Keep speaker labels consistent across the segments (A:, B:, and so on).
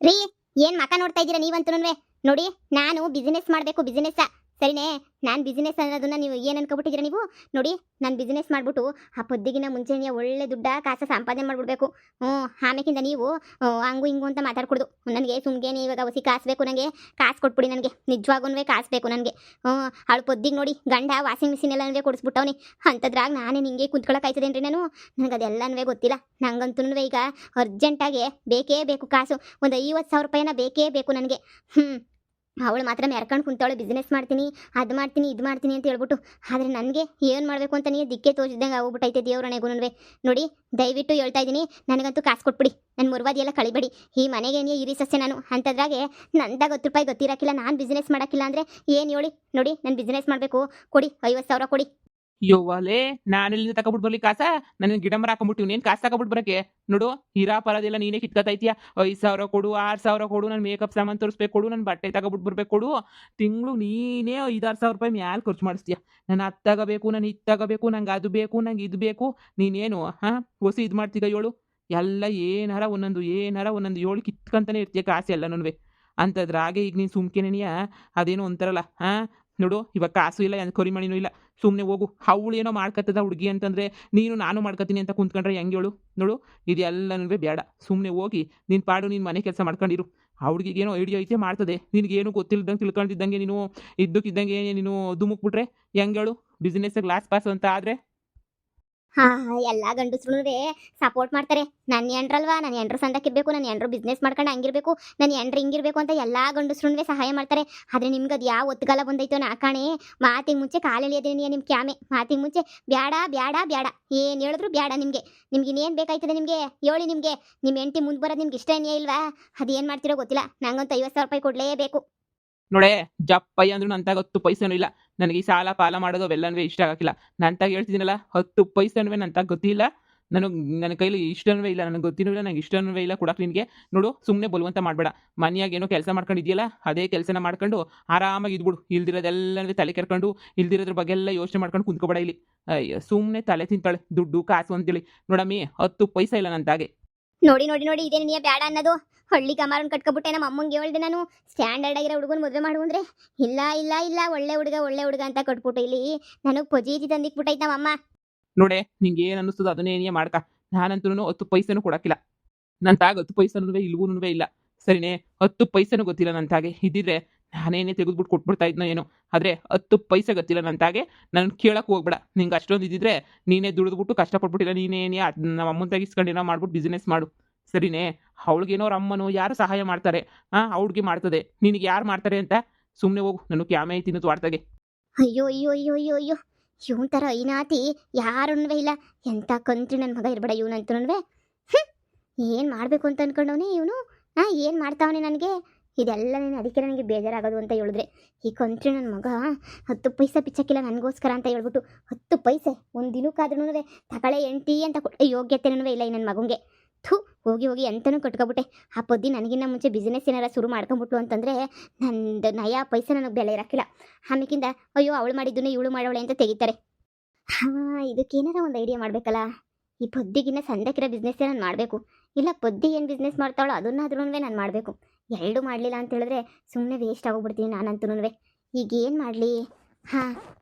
A: ರೀ, ಏನ್ ಮಕ ನೋಡ್ತಾ ಇದ್ದೀರಾ ನೀವಂತೂನುವೆ? ನೋಡಿ, ನಾನು ಬಿಸಿನೆಸ್ ಮಾಡಬೇಕು, ಬಿಸಿನೆಸ್ ಸರಿನೇ. ನಾನು ಬಿಸಿನೆಸ್ ಅನ್ನೋದನ್ನ ನೀವು ಏನು ಅನ್ಕೊಬಿಟ್ಟಿದ್ದೀರಾ ನೀವು? ನೋಡಿ, ನಾನು ಬಿಸಿನೆಸ್ ಮಾಡ್ಬಿಟ್ಟು ಆ ಪೊದ್ದಿಗಿನ ಮುಂಚೆನೇ ಒಳ್ಳೆ ದುಡ್ಡ ಕಾಸ ಸಂಪಾದನೆ ಮಾಡ್ಬಿಡ್ಬೇಕು. ಆಮೇಕಿಂದ ನೀವು ಹಂಗು ಹಿಂಗು ಅಂತ ಮಾತಾಡ್ಕೊಡ್ದು. ನನಗೆ ಸುಮ್ಗೇನೆ ಇವಾಗ ಹೊಸಿ ಕಾಸು ಬೇಕು, ನನಗೆ ಕಾಸು ಕೊಟ್ಬಿಡಿ, ನನಗೆ ನಿಜವಾಗೂ ಕಾಸು ಬೇಕು ನನಗೆ. ಅವಳು ಪೊದ್ದಿಗೆ ನೋಡಿ ಗಂಡ ವಾಷಿಂಗ್ ಮಿಷಿನ್ ಎಲ್ಲ ನನಗೆ ಕೊಡಿಸ್ಬಿಟ್ಟವನಿ. ಅಂಥದ್ರಾಗ ನಾನೇ ನಿಂಗೆ ಕುಂತ್ಕೊಳ್ಳೋಕಾಯ್ತದೇನ್ರಿ ನಾನು? ನನಗೆ ಅದೆಲ್ಲನೂ ಗೊತ್ತಿಲ್ಲ. ನಂಗಂತೂ ಈಗ ಅರ್ಜೆಂಟಾಗಿ ಬೇಕೇ ಬೇಕು ಕಾಸು. ಒಂದು 50,000 ರೂಪಾಯಿನ ಬೇಕೇ ಬೇಕು ನನಗೆ. ಅವಳು ಮಾತ್ರ ಮೆರ್ಕೊಂಡು ಕುಂತವಳು, ಬಿಸ್ನೆಸ್ ಮಾಡ್ತೀನಿ, ಅದು ಮಾಡ್ತೀನಿ, ಇದು ಮಾಡ್ತೀನಿ ಅಂತ ಹೇಳ್ಬಿಟ್ಟು. ಆದರೆ ನನಗೆ ಏನು ಮಾಡಬೇಕು ಅಂತ ನೀ ದಿಕ್ಕೆ ತೋಚಿದಂಗೆ ಆಗೋಗ್ಬಿಟ್ಟೈತೆ ದೇವ್ರಣೆಗೂ. ನೋಡಿ, ದಯವಿಟ್ಟು ಹೇಳ್ತಾ ಇದ್ದೀನಿ, ನನಗಂತೂ ಕಾಸು ಕೊಟ್ಬಿಡಿ. ನನ್ನ ಮುರ್ವಾದಿ ಎಲ್ಲ ಕಳಿಬೇಡಿ. ಈ ಮನೆಗೆ ಇರಿ ಸಸ್ಯ ನಾನು ಅಂಥದ್ರಾಗೆ ನಂದಾಗ 10 ರೂಪಾಯಿ ಗೊತ್ತಿರಕ್ಕಿಲ್ಲ, ನಾನು ಬಿಸ್ನೆಸ್ ಮಾಡೋಕ್ಕಿಲ್ಲ ಅಂದರೆ ಏನು ಹೇಳಿ? ನೋಡಿ, ನಾನು ಬಿಸ್ನೆಸ್ ಮಾಡಬೇಕು, ಕೊಡಿ 50,000 ಕೊಡಿ.
B: ಯವ್ವಲೇ, ನಾನೆಲ್ಲಿಂದ ತಗೊಬಿಟ್ಟು ಬರ್ಲಿ ಕಾಸ? ನನ್ನ ಗಿಡ ಮರ ಹಾಕೊಂಬಿಟ್ಟಿವ್, ನೀನು ಕಾಸು ತಗೊಬಿಟ್ಟು ಬರಕ್ಕೆ? ನೋಡು, ಹೀರಾ ಪರದೆಲ್ಲ ನೀನೇ ಕಿತ್ಕೊತೈತಿಯ. 5,000 ಕೊಡು, 6,000 ಕೊಡು, ನನ್ನ ಮೇಕಪ್ ಸಾಮಾನು ತೋರಿಸ್ಬೇಕು ಕೊಡು, ನನ್ನ ಬಟ್ಟೆ ತಗೊಬಿಟ್ಟು ಬರ್ಬೇಕು ಕೊಡು. ತಿಂಗಳು ನೀನೇ 5,000-6,000 ರೂಪಾಯಿ ಮ್ಯಾಲೆ ಖರ್ಚು ಮಾಡಿಸ್ತೀಯ. ನಾನು ಅದು ತಗೋಬೇಕು, ನಾನು ಇದು ತಗೋಬೇಕು, ನಂಗೆ ಅದು ಬೇಕು, ನಂಗೆ ಇದು ಬೇಕು. ನೀನೇನು ಹೊಸಿ ಇದು ಮಾಡ್ತೀಗ ಹೇಳು? ಎಲ್ಲ ಏನಾರ ಒಂದೊಂದು ಹೇಳಿ ಕಿತ್ಕೊಂತಾನೆ ಇರ್ತೀಯ ಕಾಸು ಎಲ್ಲನೂ. ಅಂಥದ್ರಾಗೆ ಈಗ ನೀನು ಸುಮ್ಕೆನೆನಿಯ ಅದೇನೋ ಅಂತಾರಲ್ಲ, ನೋಡು, ಇವಾಗ ಕಾಸು ಇಲ್ಲ, ಕರಿಮಣಿನೂ ಇಲ್ಲ, ಸುಮ್ಮನೆ ಹೋಗು. ಅವಳು ಏನೋ ಮಾಡ್ಕತ್ತದ ಹುಡುಗಿ ಅಂತಂದರೆ ನೀನು ನಾನು ಮಾಡ್ಕೊತೀನಿ ಅಂತ ಕುಂತ್ಕೊಂಡ್ರೆ ಹೆಂಗೆ ಹೇಳು? ನೋಡು, ಇದೆಲ್ಲನೂ ಬೇಡ. ಸುಮ್ಮನೆ ಹೋಗಿ ನಿನ್ನ ಪಾಡು ನೀನು ಮನೆ ಕೆಲಸ ಮಾಡ್ಕೊಂಡಿರು. ಆ ಹುಡುಗಿಗೇನೋ ಐಡಿಯಾ ಐತೆ ಮಾಡ್ತದೆ, ನಿನಗೇನು ಗೊತ್ತಿಲ್ಲದಂಗೆ ತಿಳ್ಕೊಂಡಿದ್ದಂಗೆ ನೀನು ಇದ್ದಕ್ಕಿದ್ದಂಗೆ ನೀನು ಧುಮುಕ್ಬಿಟ್ರೆ ಹೆಂಗೆ ಹೇಳು? ಬಿಸ್ನೆಸ್ಸಿಗೆ ಲಾಸ್ ಪಾಸ್ ಅಂತ ಆದರೆ
A: ಎಲ್ಲ ಗಂಡಸ್ರು ಸಪೋರ್ಟ್ ಮಾಡ್ತಾರೆ. ನನ್ನ ಎಂಡ್ರಲ್ವಾ, ನನ್ನ ಎಂಡ್ರ ಸಂದಕ್ಕಿರ್ಬೇಕು, ನನ್ನ ಎಂಡ್ರು ಬಿಸ್ನೆಸ್ ಮಾಡ್ಕೊಂಡು ಹಂಗಿರ್ಬೇಕು, ನನ್ನ ಎಂಡ್ರು ಹಿಂಗಿರ್ಬೇಕು ಅಂತ ಎಲ್ಲ ಗಂಡಸ್ರು ಸಹಾಯ ಮಾಡ್ತಾರೆ. ಆದರೆ ನಿಮ್ಗೆ ಅದು ಯಾವ ಒತ್ತುಗಾಲ ಬಂದೈತೋ ನಾ ಕಾಣೆ. ಮಾತಿಗೆ ಮುಂಚೆ ಕಾಲೆಳಿಯೋದೇನಿಯ ನಿಮ್ಮ ಕ್ಯಾಮೆ. ಮಾತಿಗೆ ಮುಂಚೆ ಬ್ಯಾಡ ಬ್ಯಾಡ ಬ್ಯಾಡ ಏನು ಹೇಳಿದ್ರು ಬ್ಯಾಡ. ನಿಮಗೆ ಇನ್ನೇನು ಬೇಕಾಯ್ತದೆ? ನಿಮಗೆ ಹೇಳಿ, ನಿಮಗೆ ನಿಮ್ಮ ಹೆಂಡತಿ ಮುಂದೆ ಬರೋದು ನಿಮ್ಗೆ ಇಷ್ಟ ಏನೇ ಇಲ್ವಾ? ಅದೇನು ಮಾಡ್ತಿರೋ ಗೊತ್ತಿಲ್ಲ. ನಂಗಂತೂ 50,000 ರೂಪಾಯಿ ಕೊಡಲೇಬೇಕು.
B: ನೋಡೇ, ಜಪ್ಪಯ್ಯ ಅಂದ್ರೂ ನಂತಾಗ 10 ಪೈಸೆನೂ ಇಲ್ಲ. ನನಗೆ ಈ ಸಾಲ ಪಾಲ ಮಾಡೋದು ಅವೆಲ್ಲನೂ ಇಷ್ಟ ಆಗಿಲ್ಲ. ನಂತಾಗ ಹೇಳ್ತಿದ್ದೀನಲ್ಲ, 10 ಪೈಸೆನೂ ನಂತಾಗ ಗೊತ್ತಿಲ್ಲ. ನನ್ನ ಕೈಲಿ ಇಷ್ಟನೂ ಇಲ್ಲ, ನನಗೆ ಗೊತ್ತಿನೂ ಇಲ್ಲ, ನನಗೆ ಇಷ್ಟನೂ ಇಲ್ಲ ಕೊಡಕ್ಕೆ ನಿನಗೆ. ನೋಡು, ಸುಮ್ಮನೆ ಬಲವಂತ ಮಾಡಬೇಡ. ಮನೆಯಾಗ ಏನೋ ಕೆಲಸ ಮಾಡ್ಕೊಂಡಿದ್ಯಲ್ಲ, ಅದೇ ಕೆಲಸನ ಮಾಡ್ಕೊಂಡು ಆರಾಮಾಗಿ ಇದ್ಬಿಡು. ಇಲ್ದಿರೋದೆಲ್ಲನೂ ತಲೆ ಕೆರ್ಕೊಂಡು, ಇಲ್ದಿರೋದ್ರ ಬಗ್ಗೆ ಎಲ್ಲ ಯೋಚನೆ ಮಾಡ್ಕೊಂಡು ಕುಂತ್ಕೊಬೇಡ ಇಲ್ಲಿ. ಅಯ್ಯೋ, ಸುಮ್ಮನೆ ತಲೆ ತಿಂತಾಳೆ ದುಡ್ಡು ಕಾಸು ಅಂತೇಳಿ. ನೋಡಮ್ಮಿ, 10 ಪೈಸೆ ಇಲ್ಲ ನಂತಾಗೆ.
A: ನೋಡಿ ನೋಡಿ ನೋಡಿ, ಇದೇನು ನೀ ಬ್ಯಾಡ ಅನ್ನೋದು? ಹಳ್ಳಿ ಕಮಾರನ್ ಕಟ್ಕೊಬಿಟ್ಟೆ. ನಮ್ಮ ಅಮ್ಮಂಗೆ ಹೇಳ್ದೆ ನಾನು, ಸ್ಟ್ಯಾಂಡರ್ಡ್ ಆಗಿರೋ ಹುಡುಗನ ಮದುವೆ ಮಾಡು ಅಂದರೆ ಇಲ್ಲ ಇಲ್ಲ ಇಲ್ಲ, ಒಳ್ಳೆ ಹುಡುಗ ಅಂತ ಕಟ್ಬಿಟ್ಟು ಇಲ್ಲಿ ನನಗೆ ಪೊಜೀತಿ ತಂದಿಕ್ಬಿಟ್ಟೈತೆ ನಮ್ಮಮ್ಮ.
B: ನೋಡೆ, ನಿಂಗೆ ಏನು ಅನ್ನಿಸ್ತದ ಅದನ್ನೇ ಏನೇ ಮಾಡ್ಕ. ನಾನಂತೂ 10 ಪೈಸೆನೂ ಕೊಡಕ್ಕಿಲ್ಲ. ನಂತಾಗ 10 ಪೈಸೆನೂ ಇಲ್ವೂ ಇಲ್ಲ. ಸರಿನೇ, 10 ಪೈಸೆನೂ ಗೊತ್ತಿಲ್ಲ ನಂತಾಗೆ. ಇದ್ದಿದ್ರೆ ನಾನೇನೇ ತೆಗೆದ್ಬಿಟ್ಟು ಕೊಟ್ಬಿಡ್ತಾ ಇದ್ನೋ ಏನೋ. ಆದರೆ 10 ಪೈಸೆ ಗೊತ್ತಿಲ್ಲ ನಂತಾಗೆ. ನಾನು ಕೇಳಕ್ಕೆ ಹೋಗ್ಬೇಡ. ನಿಂಗೆ ಅಷ್ಟೊಂದು ಇದ್ದಿದ್ರೆ ನೀನೇ ದುಡಿದ್ಬಿಟ್ಟು ಕಷ್ಟಪಟ್ಬಿಟ್ಟಿಲ್ಲ, ನೀನೇನೇ ನಮ್ಮ ಅಮ್ಮನ ತೆಗಿಸ್ಕೊಂಡೇನೋ ಮಾಡ್ಬಿಟ್ಟು ಬಿಸ್ನೆಸ್ ಮಾಡು. ಸರಿನೇ, ಅವಳಿಗೇನೋ ಅವ್ರ ಅಮ್ಮನೋ ಯಾರು ಸಹಾಯ ಮಾಡ್ತಾರೆ, ಅವ್ಳಿಗೆ ಮಾಡ್ತದೆ. ನಿನಗೆ ಯಾರು ಮಾಡ್ತಾರೆ ಅಂತ ಸುಮ್ಮನೆ ಹೋಗು. ನಾನು ಕ್ಯಾಮೆ ಐತಿನ ತ್ವಾಡ್ತಾಗೆ.
A: ಅಯ್ಯೋ ಅಯ್ಯೋ ಅಯ್ಯೋ ಅಯ್ಯೋ ಅಯ್ಯೋ, ಇವನ್ ಥರ ಐನಾತಿ ಯಾರನ್ವೇ ಇಲ್ಲ. ಎಂಥ ಕಂತ್ರಿ ನನ್ನ ಮಗ ಇರ್ಬೇಡ ಇವನಂತೂ. ಏನು ಮಾಡಬೇಕು ಅಂತ ಅನ್ಕೊಂಡವನೇ ಇವನು. ಏನು ಮಾಡ್ತಾವನೆ ನನಗೆ? ಇದೆಲ್ಲ ಅದಕ್ಕೆ ನನಗೆ ಬೇಜಾರಾಗೋದು ಅಂತ ಹೇಳಿದ್ರೆ, ಈ ಕಂತ್ರಿ ನನ್ನ ಮಗ 10 ಪೈಸೆ ಪಿಚ್ಚಕ್ಕಿಲ್ಲ ನನಗೋಸ್ಕರ ಅಂತ ಹೇಳ್ಬಿಟ್ಟು 10 ಪೈಸೆ ಒಂದು ದಿನಕ್ಕಾದ್ರೂ ತಗೊಳ್ಳೆ ಎಂಟಿ ಅಂತ ಕೊಟ್ಟೆ ಯೋಗ್ಯತೆನೂ ಇಲ್ಲ ಈ ನನ್ನ ಮಗಂಗೆ. ಹೋಗಿ ಹೋಗಿ ಎಂತನೂ ಕಟ್ಕೊಬಿಟ್ಟೆ. ಆ ಪೊದ್ದಿ ನನಗಿನ್ನ ಮುಂಚೆ ಬಿಸ್ನೆಸ್ ಏನಾರ ಶುರು ಮಾಡ್ಕೊಂಬಿಟ್ಲು ಅಂತಂದರೆ ನಂದು ನಯಾ ಪೈಸೆ ನನಗೆ ಬೆಲೆ ಇರೋಕ್ಕಿಲ್ಲ. ಆಮೇಕಿಂದ ಅಯ್ಯೋ ಅವಳು ಮಾಡಿದ್ದನ್ನೇ ಇವಳು ಮಾಡೋಳೆ ಅಂತ ತೆಗಿತಾರೆ. ಇದಕ್ಕೇನಾರ ಒಂದು ಐಡಿಯಾ ಮಾಡಬೇಕಲ್ಲ. ಈ ಪೊದ್ದಿಗಿನ್ನ ಸಂದಕ್ಕಿರೋ ಬಿಸ್ನೆಸ್ಸೇ ನಾನು ಮಾಡಬೇಕು. ಇಲ್ಲ, ಪೊದ್ದಿ ಏನು ಬಿಸ್ನೆಸ್ ಮಾಡ್ತಾವಳೋ ಅದನ್ನಾದ್ರೂ ನಾನು ಮಾಡಬೇಕು. ಎರಡೂ ಮಾಡಲಿಲ್ಲ ಅಂತ ಹೇಳಿದ್ರೆ ಸುಮ್ಮನೆ ವೇಸ್ಟ್ ಆಗೋಗ್ಬಿಡ್ತೀನಿ ನಾನಂತೂ. ಈಗೇನು ಮಾಡಲಿ?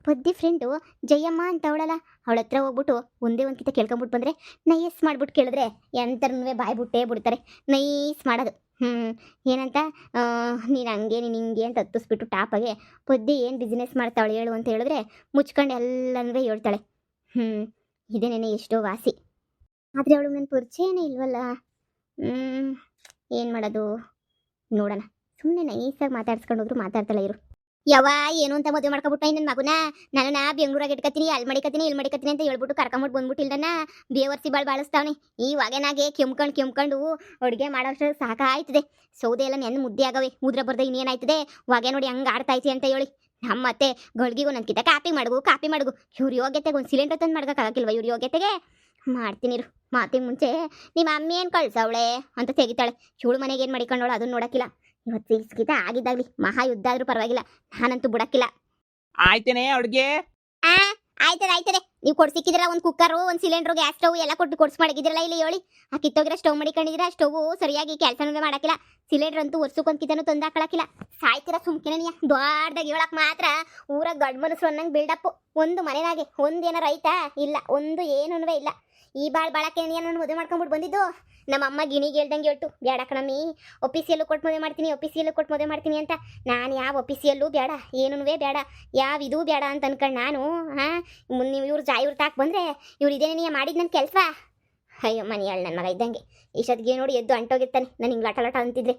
A: ಪೊದ್ದಿ ಫ್ರೆಂಡು ಜಯಮ್ಮ ಅಂತ ಅವಳಲ್ಲ, ಅವಳ ಹತ್ರ ಹೋಗ್ಬಿಟ್ಟು ಒಂದೇ ಒಂದು ಕಿತ ಕೇಳ್ಕೊಂಬಿಟ್ಟು ಬಂದರೆ ನೈಸ್ ಮಾಡ್ಬಿಟ್ಟು ಕೇಳಿದ್ರೆ ಎಂಥರೂ ಬಾಯಿ ಬಿಟ್ಟೇ ಬಿಡ್ತಾರೆ. ನೈಸ್ ಮಾಡೋದು. ಏನಂತ ನೀನು ಹಂಗೆ ನೀನು ಹಿಂಗೆ ಅಂತ ಹತ್ತಿಸ್ಬಿಟ್ಟು ಟಾಪಾಗೆ ಪೊದ್ದಿ ಏನು ಬಿಸ್ನೆಸ್ ಮಾಡ್ತಾವಳು ಹೇಳು ಅಂತ ಹೇಳಿದ್ರೆ ಮುಚ್ಕೊಂಡು ಎಲ್ಲನೂ ಹೇಳ್ತಾಳೆ. ಇದೇನೇನೆ ಎಷ್ಟೋ ವಾಸಿ. ಆದರೆ ಅವಳು ನನ್ನ ಪರಿಚಯನೇ ಇಲ್ವಲ್ಲ. ಏನು ಮಾಡೋದು ನೋಡೋಣ. ಸುಮ್ಮನೆ ನೈಸಾಗಿ ಮಾತಾಡ್ಸ್ಕೊಂಡು ಹೋದ್ರು ಮಾತಾಡ್ತಾಳೆ ಇರು. ಯಾವ ಏನು ಅಂತ ಮದುವೆ ಮಾಡ್ಕೊಬಿಟ್ಟು ನನ್ನ ಮಗುನ ನಾನು ಬೆಂಗಳೂರಾಗ ಇಟ್ಕೊತೀನಿ, ಅಲ್ಲಿ ಮಡಿಕತ್ತೀನಿ, ಇಲ್ಲಿ ಮಡಿಕತ್ತೀನಿ ಅಂತ ಹೇಳ್ಬಿಟ್ಟು ಕರ್ಕೊಂಬಿಟ್ಟು ಬಂದ್ಬಿಟ್ಟು ಇಲ್ದನ್ನ ಬೇವರ್ಸಿ ಬಾಳಿಸ್ತಾವನೆ. ಇವಾಗೇನಾಗೆ ಕೆಮ್ಕೊಂಡು ಅಡುಗೆ ಮಾಡೋಷ್ಟು ಸಾಕಾಯ್ತದೆ. ಸೌದೆ ಎಲ್ಲ ನೆನ್ನೆ ಮುದ್ದೆ ಆಗವೆ, ಮುದ್ರ ಬರ್ದೆ ಇನ್ನೇನಾಯ್ತದೆ. ಹೊಗೆ ನೋಡಿ ಹಂಗೆ ಆಡ್ತಾಯ್ತಿ ಅಂತ ಹೇಳಿ ನಮ್ಮ ಮತ್ತೆ ಗಳಿಗೆಗೂ ನನ್ಕಿಂತ ಕಾಪಿ ಮಾಡುಗು. ಇವ್ರ ಯೋಗ್ಯತೆಗೆ ಒಂದು ಸಿಲಿಂಡರ್ ತಂದು ಮಾಡ್ಕೋಕ್ಕಾಗಿಲ್ವ? ಇವ್ರ ಯೋಗ್ಯತೆಗೆ ಮಾಡ್ತೀನಿ ಇರು. ಮಾತಿಗೆ ಮುಂಚೆ ನಿಮ್ಮ ಅಮ್ಮ ಏನು ಕಳ್ಸವಳೆ ಅಂತ ತೆಗಿತಾಳೆ. ಚೂಳು ಮನೆಗೆ ಏನು ಮಡಿಕೊಂಡವಳು ಅದನ್ನು ನೋಡೋಕ್ಕಿಲ್ಲ. ಇವತ್ತು ಇಸ್ಕಿತ ಆಗಿದ್ದಾಗಲಿ ಮಹಾ ಯುದ್ಧ ಆದರೂ ಪರವಾಗಿಲ್ಲ, ನಾನಂತೂ ಬಿಡಕ್ಕಿಲ್ಲ.
B: ಆಯ್ತೇನೆ ಅಡುಗೆ?
A: ಆಯ್ತದೆ ನೀವು ಕೊಡ್ಸಿಕ್ಕಿದ್ರಲ್ಲ ಒಂದು ಕುಕ್ಕರು ಒಂದು ಸಿಲಿಂಡ್ರು ಗ್ಯಾಸ್ ಸ್ಟವ್ ಎಲ್ಲ ಕೊಟ್ಟು ಕೊಡ್ಸಿ ಮಡಗಿದ್ರಲ್ಲ ಇಲ್ಲಿ ಹೇಳಿ ಆ ಕಿತ್ತೋಗಿರೋ ಸ್ಟವ್ ಮಡಿಕೊಂಡಿದ್ದೀರಾ ಸ್ಟವ್ ಸರಿಯಾಗಿ ಕೆಲಸನೂ ಮಾಡಕ್ಕಿಲ್ಲ ಸಿಲಿಂಡರ್ ಅಂತೂ ವರ್ಷಕ್ಕೊಂದು ಕಿತನೂ ತಂದು ಹಾಕೊಳಕಿಲ್ಲ ಸಾಯ್ತೀರಾ ಸುಮ್ಕಿನ ನೀ ದೊಡ್ಡದಾಗಿ ಹೇಳಕ್ ಮಾತ್ರ ಊರಾಗ ದೊಡ್ಡ ಮನಸ್ಸು ಅನ್ನಂಗೆ ಬಿಲ್ಡಪ್ ಒಂದು ಮನೆನಾಗೆ ಒಂದೇನಾರ ಐತಾ ಇಲ್ಲ ಒಂದು ಏನೂ ಇಲ್ಲ ಈ ಬಾಳಕ್ಕೆ ನಾನು ಮದುವೆ ಮಾಡ್ಕೊಂಡ್ಬಿಟ್ಟು ಬಂದಿದ್ದು ನಮ್ಮ ಅಮ್ಮ ಗಿಣಿಗೆ ಹೇಳ್ದಂಗೆ ಹೇಳ್ತು ಬೇಡ ಕಣಮ್ಮಿ ಒಪಿಸಿಯಲ್ಲೂ ಕೊಟ್ಟು ಮದುವೆ ಮಾಡ್ತೀನಿ ಅಂತ ನಾನು ಯಾವ ಒಪಿಸಿಯಲ್ಲೂ ಬೇಡ ಏನೂ ಬೇಡ ಯಾವ ಇದೂ ಬೇಡ ಅಂತ ಅನ್ಕೊಂಡು ನಾನು ನೀವು ಇವ್ರು ತಾಕ್ ಬಂದರೆ ಇವ್ರು ಇದೇನೇ ನೀ ಮಾಡಿದ್ದು ನನ್ನ ಕೆಲಸ ಅಯ್ಯೋ ಮನಿ ಹೇಳಿ ನನ್ನ ಮಗ ಇದ್ದಂಗೆ ಇಷ್ಟೊತ್ತಿಗೆ ನೋಡಿ ಎದ್ದು ಅಂಟೋಗಿರ್ತಾನೆ ನಾನು ಹಿಂಗೆ ಲಟ ಅಂತಿದ್ರೆ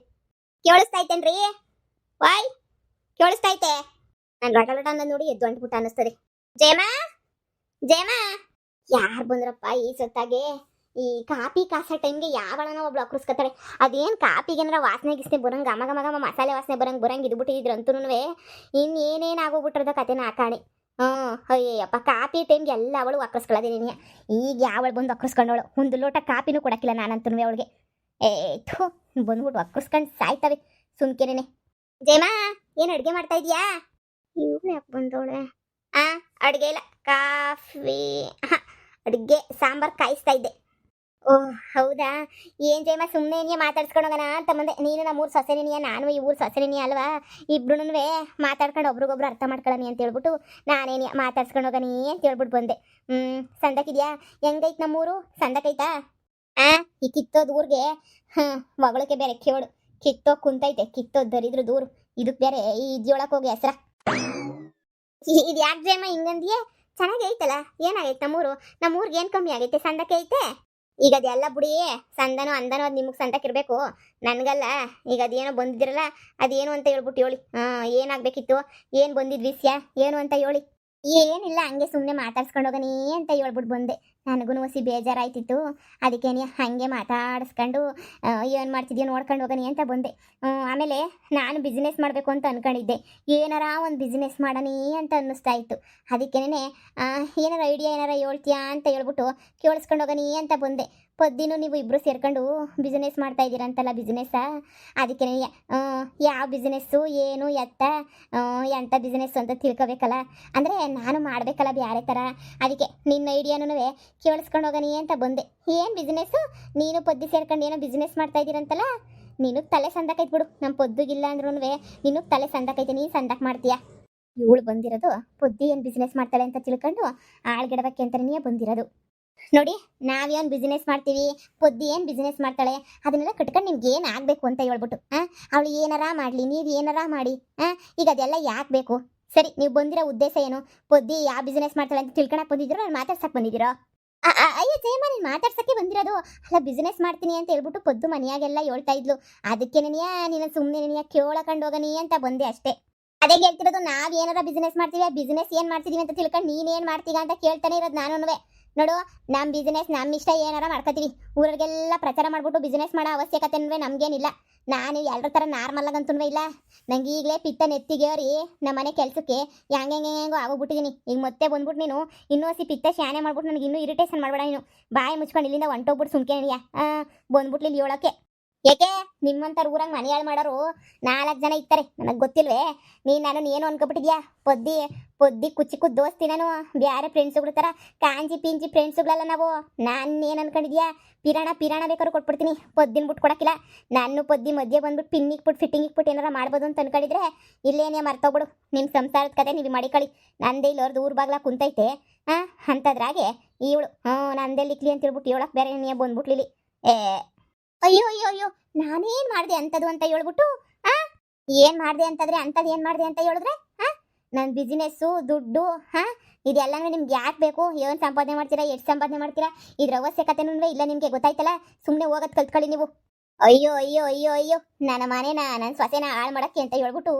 A: ಕೇಳಿಸ್ತೈತೇನ್ರಿ ವಾಯ್ ಕೇಳಿಸ್ತೈತೆ ನಾನು ಲಟ ಅನ್ನೋದು ನೋಡಿ ಎದ್ದು ಅಂಟ್ಬಿಟ್ಟು ಅನ್ನಿಸ್ತದೆ ಜಯಮಾ ಯಾರು ಬಂದ್ರಪ್ಪ ಈ ಸತ್ತಾಗೆ ಈ ಕಾಪಿ ಕಾಸೋ ಟೈಮ್ಗೆ ಯಾವಳನ ಒಬ್ಳು ಅಕ್ರಸ್ಕೊತಾಳೆ ಅದೇನು ಕಾಪಿಗೆ ಏನಾರ ವಾಸನೆ ಗಿಸ್ನೆ ಬರಂಗೆ ಗಮ ಮಸಾಲೆ ವಾಸನೆ ಬರಂಗೆ ಇದ್ಬಿಟ್ಟಿದ್ರು ಅಂತೂ ಇನ್ನೇನೇನು ಆಗೋಗ್ಬಿಟ್ರದ ಕತೆನ ಹಾಕಾಣೆ ಅಯ್ಯಪ್ಪ ಕಾಪಿ ಟೈಮ್ಗೆ ಎಲ್ಲ ಅವಳು ಅಕ್ರಸ್ಕೊಳ್ಳೋದೇನೆ ಈಗ ಯಾವಳು ಬಂದು ಅಕ್ರಸ್ಕೊಂಡವಳು ಒಂದು ಲೋಟ ಕಾಪಿನೂ ಕೊಡಕ್ಕಿಲ್ಲ ನಾನಂತೂ ಅವಳಿಗೆ ಥೂ ಬಂದ್ಬಿಟ್ಟು ಅಕ್ರಸ್ಕೊಂಡು ಸಾಯ್ತವೆ ಸುಮ್ಕೆನೆ ಜಯಮಾ ಏನು ಅಡುಗೆ ಮಾಡ್ತಾ ಇದೀಯಾ ಇವ್ರು ಯಾಕೆ ಬಂದವಳೆ ಅಡುಗೆ ಇಲ್ಲ ಕಾಫಿ ಅಡುಗೆ ಸಾಂಬಾರು ಕಾಯಿಸ್ತಾ ಇದ್ದೆ ಓಹ್ ಹೌದಾ ಏನು ಜಯಮ್ಮ ಸುಮ್ಮನೆ ನೀ ಮಾತಾಡ್ಸ್ಕೊಂಡೋಗೋಣ ಅಂತ ಬಂದೆ ನೀನು ನಮ್ಮೂರು ಸೊಸೆನಿಯ ನಾನು ಈ ಊರು ಸೊಸೆನಿಯ ಅಲ್ವಾ ಇಬ್ರು ಮಾತಾಡ್ಕೊಂಡು ಒಬ್ರಿಗೊಬ್ರು ಅರ್ಥ ಮಾಡ್ಕೊಳ್ಳಿ ಅಂತ ಹೇಳ್ಬಿಟ್ಟು ನಾನೇನಿಯ ಮಾತಾಡ್ಸ್ಕೊಂಡೋಗನಿ ಅಂತ ಹೇಳ್ಬಿಟ್ಟು ಬಂದೆ ಸಂದಕ್ಕಿದ್ಯಾ ಹೆಂಗೈತೆ ನಮ್ಮೂರು ಸಂದಕೈತಾ ಈ ಕಿತ್ತೋದು ಊರಿಗೆ ಮಗಳಕ್ಕೆ ಬೇರೆ ಕೇಳು ಕಿತ್ತೋ ಕುಂತೈತೆ ಕಿತ್ತೋದು ದರಿದ್ರು ದೂರು ಇದಕ್ಕೆ ಬೇರೆ ಈ ಇದ್ಯೊಳಕ್ಕೆ ಹೋಗಿ ಹೆಸ್ರ ಇದು ಯಾಕೆ ಜಯಮ್ಮ ಹಿಂಗಂದಿಯೇ ಚೆನ್ನಾಗಿ ಐತಲ್ಲ ಏನಾಗೈತೆ ನಮ್ಮೂರಿಗೆ ಏನು ಕಮ್ಮಿ ಆಗೈತೆ ಸಂದಕ್ಕೆ ಐತೆ ಈಗ ಅದೆಲ್ಲ ಬಿಡಿ ಸಂದನೋ ಅಂದನೋ ಅದು ನಿಮಗೆ ಸಂದಕ್ಕಿರಬೇಕು ನನಗಲ್ಲ ಈಗ ಅದೇನೋ ಬಂದಿದ್ರಲ್ಲ ಅದೇನು ಅಂತ ಹೇಳ್ಬಿಟ್ಟು ಹೇಳಿ ಏನಾಗಬೇಕಿತ್ತು ಏನು ಬಂದಿದ್ದು ವಿಷಯ ಏನು ಅಂತ ಹೇಳಿ ಏನಿಲ್ಲ ಹಂಗೆ ಸುಮ್ಮನೆ ಮಾತಾಡ್ಸ್ಕೊಂಡು ಹೋಗನಿ ಅಂತ ಹೇಳ್ಬಿಟ್ಟು ಬಂದೆ ನನಗೂ ಹೊಸಿ ಬೇಜಾರಾಯ್ತಿತ್ತು ಅದಕ್ಕೆ ಹಾಗೆ ಮಾತಾಡಿಸ್ಕೊಂಡು ಏನು ಮಾಡ್ತಿದ್ಯೋ ನೋಡ್ಕೊಂಡು ಹೋಗನಿ ಅಂತ ಬಂದೆ ಆಮೇಲೆ ನಾನು ಬಿಸ್ನೆಸ್ ಮಾಡಬೇಕು ಅಂತ ಅಂದ್ಕೊಂಡಿದ್ದೆ ಏನಾರ ಒಂದು ಬಿಸ್ನೆಸ್ ಮಾಡನಿ ಅಂತ ಅನ್ನಿಸ್ತಾ ಇತ್ತು ಅದಕ್ಕೇನೆ ಏನಾರ ಐಡಿಯಾ ಏನಾರ ಹೇಳ್ತೀಯಾ ಅಂತ ಹೇಳ್ಬಿಟ್ಟು ಕೇಳಿಸ್ಕೊಂಡು ಹೋಗನಿ ಅಂತ ಬಂದೆ ಪದ್ದಿನೂ ನೀವು ಇಬ್ಬರು ಸೇರ್ಕೊಂಡು ಬಿಸ್ನೆಸ್ ಮಾಡ್ತಾ ಇದ್ದೀರಂತಲ್ಲ ಬಿಸ್ನೆಸ್ಸಾ ಅದಕ್ಕೆ ಯಾವ ಬಿಸ್ನೆಸ್ಸು ಏನು ಎಂಥ ಬಿಸ್ನೆಸ್ಸು ಅಂತ ತಿಳ್ಕೊಬೇಕಲ್ಲ ಅಂದರೆ ನಾನು ಮಾಡಬೇಕಲ್ಲ ಬೇರೆ ಥರ ಅದಕ್ಕೆ ನಿನ್ನ ಐಡಿಯಾನೂ ಕೇಳಿಸ್ಕೊಂಡು ಹೋಗನಿ ಅಂತ ಬಂದೆ ಏನು ಬಿಸ್ನೆಸ್ಸು ನೀನು ಪದ್ದಿ ಸೇರ್ಕೊಂಡು ಏನೋ ಬಿಸ್ನೆಸ್ ಮಾಡ್ತಾ ಇದ್ದೀರಂತಲ್ಲ ನಿನಗೆ ತಲೆ ಸಂದಕೈತೆ ಬಿಡು ನಮ್ಮ ಪೊದ್ದುಗಿಲ್ಲ ಅಂದ್ರೂ ನಿನಗೆ ತಲೆ ಸಂದಕೈತೆ ನೀನು ಸಂದಕ್ಕೆ ಮಾಡ್ತೀಯಾ ಇವಳು ಬಂದಿರೋದು ಪೊದ್ದಿ ಏನು ಬಿಸ್ನೆಸ್ ಮಾಡ್ತಾಳೆ ಅಂತ ತಿಳ್ಕೊಂಡು ಆಳ್ಗಿಡಬೇಕು ಅಂತಲೇ ಬಂದಿರೋದು ನೋಡಿ ನಾವೇನು ಬಿಸ್ನೆಸ್ ಮಾಡ್ತೀವಿ ಪೊದ್ದಿ ಏನು ಬಿಸ್ನೆಸ್ ಮಾಡ್ತಾಳೆ ಅದನ್ನೆಲ್ಲ ಕಟ್ಕೊಂಡು ನಿಮ್ಗೆ ಏನು ಆಗಬೇಕು ಅಂತ ಹೇಳ್ಬಿಟ್ಟು ಅವಳು ಏನಾರ ಮಾಡಲಿ ನೀವು ಏನಾರ ಮಾಡಿ ಈಗ ಅದೆಲ್ಲ ಯಾಕೆ ಬೇಕು ಸರಿ ನೀವು ಬಂದಿರೋ ಉದ್ದೇಶ ಏನು ಪೊದ್ದಿ ಯಾವ ಬಿಸ್ನೆಸ್ ಮಾಡ್ತಾಳೆ ಅಂತ ತಿಳ್ಕೊಳಕ್ಕೆ ಬಂದಿದ್ದೀರೋ ನಾನು ಮಾತಾಡ್ಸಕ್ಕೆ ಬಂದಿದ್ದೀರೋ ಅಯ್ಯೋ ಜಯಮ್ಮ ನೀನು ಮಾತಾಡ್ಸಕ್ಕೆ ಬಂದಿರೋದು ಅಲ್ಲ ಬಿಸ್ನೆಸ್ ಮಾಡ್ತೀನಿ ಅಂತ ಹೇಳ್ಬಿಟ್ಟು ಪೊದ್ದು ಮನೆಯಾಗೆಲ್ಲ ಹೇಳ್ತಾ ಇದ್ಲು ಅದಕ್ಕೆ ನೀನು ಸುಮ್ಮನೆ ಕೇಳಕೊಂಡು ಹೋಗನಿ ಅಂತ ಬಂದೆ ಅಷ್ಟೇ ಅದೇ ಹೇಳ್ತಿರೋದು ನಾವು ಏನಾರ ಬಿಸ್ನೆಸ್ ಮಾಡ್ತೀವಿ ಬಿಸ್ನೆಸ್ ಏನು ಮಾಡ್ತಿದೀವಿ ಅಂತ ತಿಳ್ಕೊಂಡು ನೀನೇನು ಮಾಡ್ತೀಗ ಅಂತ ಕೇಳ್ತಾನೆ ಇರೋದು ನಾನು ನೋಡು ನಮ್ಮ ಬಿಸ್ನೆಸ್ ನಮ್ಮ ಇಷ್ಟ ಏನಾರ ಮಾಡ್ಕೋತೀವಿ ಊರಿಗೆಲ್ಲ ಪ್ರಚಾರ ಮಾಡ್ಬಿಟ್ಟು ಬಿಸ್ನೆಸ್ ಮಾಡೋ ಅವಶ್ಯಕತೆ ನಮಗೇನಿಲ್ಲ ನಾನು ಎಲ್ಲರ ಥರ ನಾರ್ಮಲಾಗಂತೂ ಇಲ್ಲ ನಂಗೆ ಈಗಲೇ ಪಿತ್ತ ನೆತ್ತಿಗೆ ರೀ ನಮ್ಮ ಮನೆ ಕೆಲಸಕ್ಕೆ ಹೆಂಗೋ ಆಗೋಗ್ಬಿಟ್ಟಿದ್ದೀನಿ ಈಗ ಮತ್ತೆ ಬಂದ್ಬಿಟ್ಟು ನೀನು ಇನ್ನೂ ಪಿತ್ತ ಶಾನೆ ಮಾಡ್ಬಿಟ್ಟು ನನಗೆ ಇನ್ನೂ ಇರಿಟೇಷನ್ ಮಾಡಬೇಡ ನೀನು ಬಾಯಿ ಮುಚ್ಕೊಂಡು ಇಲ್ಲಿಂದ ಹೊಂಟೋಗ್ಬಿಟ್ಟು ಸುಮ್ಕೆ ಬಂದ್ಬಿಟ್ಟು ಇಲ್ಲಿ ಹೇಳೋಕ್ಕೆ ಏಕೆ ನಿಮ್ಮಂಥವ್ರು ಊರಾಗ ಮನೆ ಹಾಳು ಮಾಡೋರು 4 ಜನ ಇರ್ತಾರೆ ನನಗೆ ಗೊತ್ತಿಲ್ವೇ ನಾನು ಏನು ಅನ್ಕೊಬಿಟ್ಟಿದ್ಯಾ ಪೊದ್ದಿ ಕುಚ್ಚಿ ದೋಸ್ತಿ ನಾನು ಬೇರೆ ಫ್ರೆಂಡ್ಸುಗಳ ಥರ ಕಾಂಜಿ ಪಿಂಜಿ ಫ್ರೆಂಡ್ಸುಗಳಲ್ಲ ನಾವು ನಾನು ಏನು ಅನ್ಕೊಂಡಿದ್ಯಾ ಪಿರಾಣ ಬೇಕಾದ್ರೂ ಕೊಟ್ಬಿಡ್ತೀನಿ ಪೊದ್ದಿನ ಬಿಟ್ಟು ಕೊಡೋಕ್ಕಿಲ್ಲ ನಾನು ಪೊದ್ದಿ ಮಧ್ಯೆ ಬಂದ್ಬಿಟ್ಟು ಪಿನ್ನಿಗೆ ಬಿಟ್ಟು ಫಿಟ್ಟಿಂಗಿಗೆ ಬಿಟ್ಟು ಏನಾರ ಮಾಡ್ಬೋದು ಅಂತ ಅನ್ಕೊಂಡಿದ್ರೆ ಇಲ್ಲೇನೇ ಮರ್ತೋಗ್ಬಿಡು ನಿಮ್ಮ ಸಂಸಾರದ ಕತೆ ನೀವು ಮಾಡಿಕೊಳ್ಳಿ ನಂದೇ ಇಲ್ಲವ್ರದ್ದು ಊರು ಬಾಗ್ಲ ಕುಂತೈತೆ ಅಂಥದ್ರಾಗೆ ಇವಳು ನಂದೆಲ್ಲಿಕ್ಲಿ ಅಂತ ಹೇಳ್ಬಿಟ್ಟು ಹೇಳಕ್ಕೆ ಬೇರೆ ನೀ ಬಂದ್ಬಿಟ್ಲಿಲಿ ಅಯ್ಯೋ ನಾನೇನ್ ಮಾಡಿದೆ ಅಂತದು ಅಂತ ಹೇಳ್ಬಿಟ್ಟು ಏನ್ ಮಾಡಿದೆ ಅಂತಂದ್ರೆ ಅಂಥದ್ದು ಏನು ಮಾಡಿದೆ ಅಂತ ಹೇಳಿದ್ರೆ ನನ್ನ ಬಿಸ್ನೆಸ್ಸು ದುಡ್ಡು ಇದೆಲ್ಲನೂ ನಿಮ್ಗೆ ಯಾಕೆ ಬೇಕು ಏನು ಸಂಪಾದನೆ ಮಾಡ್ತೀರಾ ಎಷ್ಟು ಸಂಪಾದನೆ ಮಾಡ್ತೀರಾ ಇದ್ರ ಅವಶ್ಯಕತೆನೂ ಇಲ್ಲ ನಿಮಗೆ ಗೊತ್ತಾಯ್ತಲ್ಲ ಸುಮ್ಮನೆ ಹೋಗೋದು ಕಲ್ತ್ಕೊಳ್ಳಿ ನೀವು ಅಯ್ಯೋ ನನ್ನ ಮನೇನ ನನ್ನ ಸೊಸೆನ ಹಾಳು ಮಾಡಕ್ಕೆ ಅಂತ ಹೇಳ್ಬಿಟ್ಟು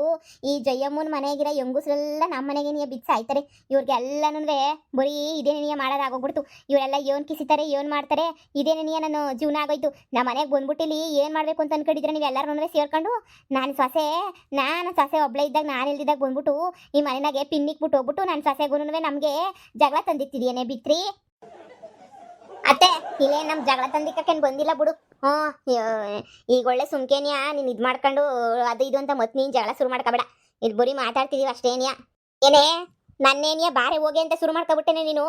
A: ಈ ಜಯಮ್ಮನ ಮನೆಗಿರೋ ಹೆಂಗುಸ್ರೆಲ್ಲ ನಮ್ಮ ಮನೆಗೆ ನೀ ಬಿದ್ದು ಸಾಯ್ತಾರೆ ಇವ್ರಿಗೆಲ್ಲನೂ ಬರೀ ಇದೇನೇ ಮಾಡೋದಾಗೋಗ್ಬಿಡ್ತು ಇವರೆಲ್ಲ ಏನು ಕಿಸಿತಾರೆ ಏನು ಮಾಡ್ತಾರೆ ಇದೇನೇ ನನ್ನ ಜೀವನ ಆಗೋಯ್ತು ನಮ್ಮ ಮನೆಗೆ ಬಂದ್ಬಿಟ್ಟಿಲ್ಲಿ ಏನು ಮಾಡಬೇಕು ಅಂತ ಅನ್ಕೊಂಡಿದ್ರೆ ನೀವು ಎಲ್ಲರೂ ಸೇರ್ಕೊಂಡು ನಾನು ಸೊಸೆ ಒಬ್ಳೆ ಇದ್ದಾಗ ನಾನು ಇಲ್ದಿದ್ದಾಗ ಬಂದ್ಬಿಟ್ಟು ಈ ಮನೆಯಾಗೆ ಪಿನ್ನಿಕ್ಬಿಟ್ಟು ಹೋಗ್ಬಿಟ್ಟು ನನ್ನ ಸೊಸೆಗೂ ನಮಗೆ ಜಗಳ ತಂದಿತ್ತಿದೇನೆ ಬಿತ್ರಿ ಅತ್ತೆ ಇಲ್ಲೇ ನಮ್ಮ ಜಗಳ ತಂದಿಕ್ಕೇನು ಬಂದಿಲ್ಲ ಬಿಡು ಈಗ ಒಳ್ಳೆ ಸುಮ್ಕೇನಿಯಾ ನೀನು ಇದು ಮಾಡ್ಕೊಂಡು ಅದು ಇದು ಅಂತ ಮತ್ತೆ ನೀನು ಜಗಳ ಶುರು ಮಾಡ್ಕೋಬೇಡ ಇದು ಬರೀ ಮಾತಾಡ್ತಿದೀವಿ ಅಷ್ಟೇನಿಯಾ ಏನೇ ನನ್ನೇನಿಯ ಬಾರೆ ಹೋಗಿ ಅಂತ ಶುರು ಮಾಡ್ಕೊಬಿಟ್ಟೆನೆ ನೀನು.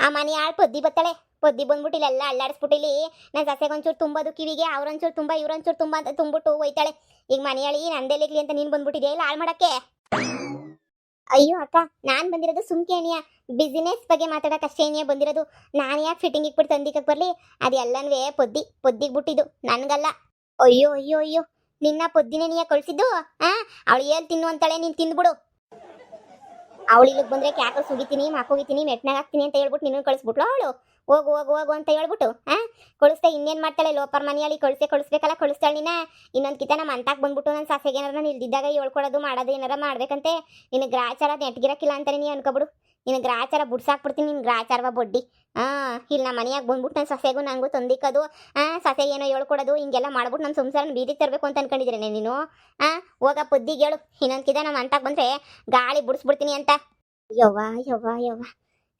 A: ಆ ಮನೆ ಆಳ್ ಪೊದ್ದಿ ಬತ್ತಾಳೆ, ಪೊದ್ದಿ ಬಂದ್ಬಿಟ್ಟಿಲ್ಲ ಎಲ್ಲ ಅಲ್ಲಾಡಿಸ್ಬಿಟ್ಟಿಲ್ಲಿ. ನನ್ನ ಸಸ್ಯಗೆ ಒಂಚೂರು ತುಂಬೋದು ಕಿವಿಗೆ, ಅವ್ರೊಂಚೂರು ತುಂಬ ಇವ್ರೊಂಚೂರು ತುಂಬ ಅಂತ ತುಂಬಿಟ್ಟು ಹೋಯ್ತಾಳೆ. ಈಗ ಮನೆಯಾಳಿ ನಂದೆಲ್ಲಿಗ್ಲಿ ಅಂತ ನೀನು ಬಂದ್ಬಿಟ್ಟಿದ್ಯಾ ಇಲ್ಲ ಹಾಳು ಮಾಡಕ್ಕೆ. ಅಯ್ಯೋ ಅಕ್ಕ, ನಾನು ಬಂದಿರೋದು ಸುಮ್ಕೇಣಿಯ ಬಿಸಿನೆಸ್ ಬಗ್ಗೆ ಮಾತಾಡೋಕೆ ಅಷ್ಟೇನಿಯ ಬಂದಿರೋದು. ನಾನು ಯಾಕೆ ಫಿಟ್ಟಿಂಗ್ ಇಟ್ಬಿಟ್ಟು ತಂದಿಕ್ಕಕ್ಕೆ ಬರಲಿ? ಅದೆಲ್ಲನೂ ಪೊದ್ದಿಗೆ ಬಿಟ್ಟಿದ್ದು ನನಗಲ್ಲ. ಅಯ್ಯೋ ಅಯ್ಯೋ ಅಯ್ಯೋ, ನಿನ್ನ ಪೊದ್ದಿನೇ ನೀಯ ಕಳಿಸಿದ್ದು. ಅವಳು ಏಲ್ ತಿನ್ನು ಅಂತಾಳೆ, ನೀನು ತಿಂದ್ಬಿಡು. ಅವಳು ಇಲ್ಲಿಗೆ ಬಂದರೆ ಕ್ಯಾಕಲ್ ಸುಗಿತೀನಿ, ಮಾಕೋಗಿತೀನಿ, ಮೆಟ್ನಾಗ ಹಾಕ್ತೀನಿ ಅಂತ ಹೇಳ್ಬಿಟ್ಟು ನೀನು ಕಳಿಸ್ಬಿಟ್ಲು ಅವಳು. ಹೋಗು ಹೋಗು ಹೋಗು ಅಂತ ಹೇಳ್ಬಿಟ್ಟು ಕಳಿಸ್ತಾ ಇನ್ನೇನು ಮಾಡ್ತಾಳೆ? ಲೋಪರ್ ಮನೆಯಲ್ಲಿ ಕಳಿಸ್ಬೇಕಲ್ಲ, ಕಳಿಸ್ತಾಳೆ ನೀನ. ಇನ್ನೊಂದು ಕಿತ ನಮ್ಮ ಅಂತಾಕ್ ಬಂದ್ಬಿಟ್ಟು ನನ್ನ ಸಾಸೆಗೆ ಏನಾರ ನಿಲ್ದಿದ್ದಾಗ ಹೇಳ್ಕೊಡೋದು ಮಾಡೋದು ಏನಾರ ಮಾಡ್ಬೇಕಂತೆ. ನಿನಗೆ ಗ್ರಾಚಾರ ನೆಟ್ಗಿರಕ್ಕಿಲ್ಲ ಅಂತಾನೆ ನೀ ಅನ್ಕೊಬಿಡು. ನಿನಗೆ ಗ್ರಾಚಾರ ಬುಡ್ಸಾಕ್ಬಿಡ್ತೀನಿ, ನಿನ್ನ ಗ್ರಾಚಾರವ ಬೊಡ್ಡಿ. ಇಲ್ಲಿ ನಮ್ಮ ಮನೆಯಾಗ ಬಂದ್ಬಿಟ್ಟು ನನ್ನ ಸೊಸೆಗೂ ನಂಗೂ ತಂದಿಕ್ಕೋದು, ಸೊಸೆಗೆ ಏನೋ ಹೇಳ್ಕೊಡೋದು, ಹಿಂಗೆಲ್ಲ ಮಾಡ್ಬಿಟ್ಟು ನಮ್ಮ ಸಂಸಾರನ ಬೀದಿಗೆ ತರಬೇಕು ಅಂತ ಅನ್ಕೊಂಡಿದ್ರೆ ನೀನು. ಹೋಗ ಪೊದ್ದಿಗೆ ಹೇಳು, ಇನ್ನೊಂದು ಕಿತ ನಮ್ಮ ಅಂತಾಕ್ ಬಂದರೆ ಗಾಳಿ ಬುಡಿಸ್ಬಿಡ್ತೀನಿ ಅಂತ. ಯವ್ವ ಯವ್ವ ಯವ್ವ,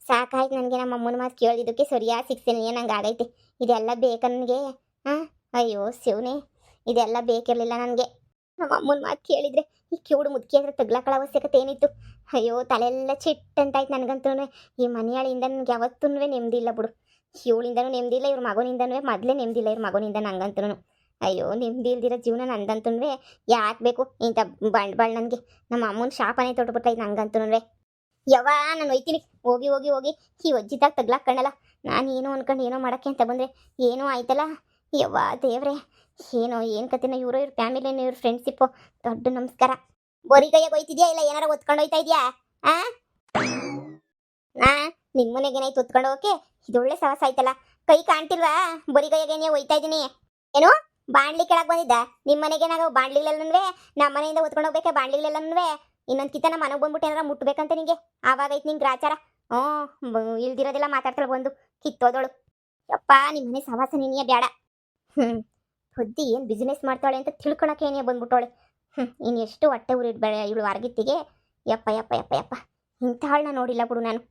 A: ಸಾಕಾಯ್ತು ನನಗೆ. ನಮ್ಮ ಅಮ್ಮನ ಮಾತು ಕೇಳಿದ್ದಕ್ಕೆ ಸರಿಯಾಗಿ ಸಿಕ್ಸ್ತೀನಿ ನಂಗೆ ಆಗೈತೆ. ಇದೆಲ್ಲ ಬೇಕಾ ನನಗೆ? ಅಯ್ಯೋ ಶಿವನೇ, ಇದೆಲ್ಲ ಬೇಕಿರಲಿಲ್ಲ ನನಗೆ. ನಮ್ಮ ಅಮ್ಮನ ಮಾತು ಕೇಳಿದರೆ ಈ ಕಿವುಡು ಮುದುಕಿ ಅಂದರೆ ತಗ್ಲಾಕಳ ಅವಶ್ಯಕತೆ ಏನಿತ್ತು? ಅಯ್ಯೋ ತಲೆಯೆಲ್ಲ ಚಿಟ್ಟಂತಾಯ್ತು ನನಗಂತೂ. ಈ ಮನೆಯಾಳಿಂದ ನನಗೆ ಯಾವತ್ತೂ ನೆಮ್ಮದಿ ಇಲ್ಲ ಬಿಡು. ಇವಳಿಂದನೂ ನೆಮ್ಮದಿ ಇಲ್ಲ, ಇವ್ರ ಮಗನಿಂದನೂ ಮೊದಲೇ ನೆಮ್ಮದಿ ಇಲ್ಲ, ಇವ್ರ ಮಗನಿಂದ ನಂಗಂತೂ. ಅಯ್ಯೋ ನೆಮ್ಮದಿ ಇಲ್ದಿರೋ ಜೀವನ ನಂದಂತೂ ಯಾಕೆ ಬೇಕು ಇಂಥ ಬಂಡವಾಳ ನನಗೆ? ನಮ್ಮ ಅಮ್ಮನ ಶಾಪನೇ ತೊಟ್ಬಿಟ್ಟೈತೆ ನಂಗಂತೂ. ಯವ್ವ ನಾನು ಒಯ್ತೀನಿ, ಹೋಗಿ ಹೋಗಿ ಹೋಗಿ ಈ ಒಜ್ಜಿದಾಗ ತಗ್ಲಾಕಣ್ಣಲ್ಲ. ನಾನು ಏನೋ ಅನ್ಕೊಂಡು ಏನೋ ಮಾಡೋಕ್ಕೆ ಅಂತ ಬಂದರೆ ಏನೋ ಆಯ್ತಲ್ಲ. ಯವ್ವ ದೇವ್ರೆ, ಏನೋ ಏನು ಕತೆನೋ, ಇವ್ರ ಫ್ಯಾಮಿಲಿನ ಇವ್ರ ಫ್ರೆಂಡ್ಶಿಪ್ಪು. ದೊಡ್ಡ ನಮಸ್ಕಾರ. ಬರೀ ಕೈಯಾಗ ಒಯ್ತಿದ್ಯಾ ಇಲ್ಲ ಏನಾರ ಒತ್ಕೊಂಡು ಹೋಯ್ತಾ ಇದೆಯಾ? ನಿಮ್ಮ ಮನೆಗೆ ಏನಾಯ್ತು ಒತ್ಕೊಂಡು ಹೋಗೋಕೆ? ಇದೊಳ್ಳೆ ಸಾಹಸ ಆಯ್ತಲ್ಲ. ಕೈ ಕಾಣ್ತಿಲ್ವಾ? ಬರೀ ಕೈಯಾಗೇನೇ ಒಯ್ತಾ ಇದ್ದೀನಿ. ಏನು ಬಾಣ್ಲಿ ಕೆಳಗೆ ಬಂದಿದ್ದ? ನಿಮ್ಮ ಮನೆಗೆ ನಾವು ಬಾಣ್ಲಿಗಳೆಲ್ಲನೂ ನಮ್ಮ ಮನೆಯಿಂದ ಒತ್ಕೊಂಡು ಹೋಗ್ಬೇಕಾ? ಬಾಣ್ಲಿಗಳೆಲ್ಲನೂ ಇನ್ನೊಂದು ಕಿತ್ತ ನಮ್ಮ ಮನೆಗೆ ಬಂದ್ಬಿಟ್ಟು ಏನಾರ ಮುಟ್ಬೇಕಂತ ನಿಂಗೆ ಆವಾಗೈತೆ ನಿಂಗೆ ಗ್ರಾಚಾರ. ಇಲ್ದಿರೋದೆಲ್ಲ ಮಾತಾಡ್ತಾಳೆ ಬಂದು ಕಿತ್ತೋದಳು. ಯಪ್ಪ ನಿಮ್ಮ ಮನೆ ಸವಾಸ ನೀನಿಯ ಬೇಡ. ಬುದ್ಧಿ ಏನು ಬಿಸ್ನೆಸ್ ಮಾಡ್ತಾಳೆ ಅಂತ ತಿಳ್ಕೊಳಕ್ಕೆ ಏನೇ ಬಂದ್ಬಿಟ್ಟವಳೆ. ಇನ್ನು ಎಷ್ಟು ಹೊಟ್ಟೆ ಉರಿಡ್ಬೇಡ ಇವಳು ವಾರ್ಗಿತ್ತಿಗೆ. ಯಪ್ಪ ಯಪ್ಪ ಯಪ್ಪ ಯಪ್ಪ, ಇಂಥವಳನ್ನ ನೋಡಿಲ್ಲ ಬಿಡು ನಾನು.